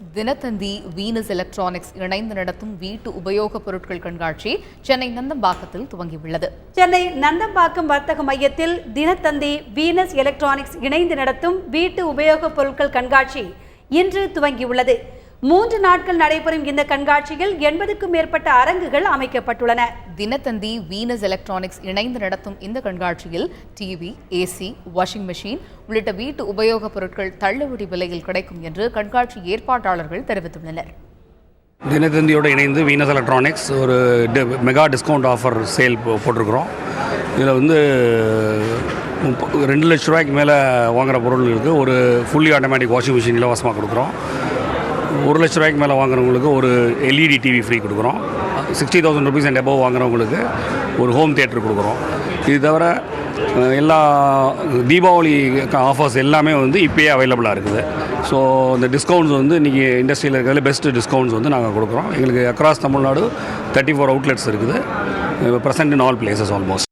Dinathanthi Venus electronics இணைந்து நடத்தும் வீட்டு உபயோகப் பொருட்கள் கண்காட்சி சென்னை நந்தம்பாக்கத்தில் துவங்கியுள்ளது. சென்னை நந்தம்பாக்கம் வர்த்தக மையத்தில் தினத்தந்தி வீனஸ் எலக்ட்ரானிக்ஸ் இணைந்து நடத்தும் வீட்டு உபயோகப் பொருட்கள் கண்காட்சி இன்று துவங்கியுள்ளது. 3 நாட்கள் நடைபெறும் இந்த கண்காட்சியில் 80க்கும் மேற்பட்ட அரங்குகள் அமைக்கப்பட்டுள்ளன. தினத்தந்தி வீனஸ் எலக்ட்ரானிக்ஸ் இணைந்து நடத்தும் இந்த கண்காட்சியில் டிவி, ஏசி, வாஷிங் மெஷின் உள்ளிட்ட வீட்டு உபயோகப் பொருட்கள் தள்ளுபடி விலையில் கிடைக்கும் என்று கண்காட்சி ஏற்பாட்டாளர்கள் தெரிவித்துள்ளனர். தினத்தந்தியோடு இணைந்து வீனஸ் எலக்ட்ரானிக்ஸ் ஒரு மெகா டிஸ்கவுண்ட் ஆஃபர் சேல் போட்டிருக்கிறோம். இதில் 2 லட்ச ரூபாய்க்கு மேலே வாங்குகிற பொருள்களுக்கு ஒரு ஃபுல்லி ஆட்டோமேட்டிக் வாஷிங் மிஷின் இலவசமாக கொடுக்குறோம். 1 லட்ச ரூபாய்க்கு மேலே வாங்குறவங்களுக்கு ஒரு எல்இடி டிவி ஃப்ரீ கொடுக்குறோம். 60,000 rupees அண்ட் above வாங்குறவங்களுக்கு ஒரு ஹோம் தியேட்டர் கொடுக்குறோம். இது தவிர எல்லா தீபாவளி ஆஃபர்ஸ் எல்லாமே இப்போயே அவைலபிளாக இருக்குது. ஸோ இந்த டிஸ்கவுண்ட்ஸ் இன்றைக்கி இண்டஸ்ட்ரியில் இருக்கிறதுல பெஸ்ட் டிஸ்கவுண்ட்ஸ் நாங்கள் கொடுக்குறோம். எங்களுக்கு அக்ராஸ் தமிழ்நாடு 34 outlets இருக்குது. Present in all places almost.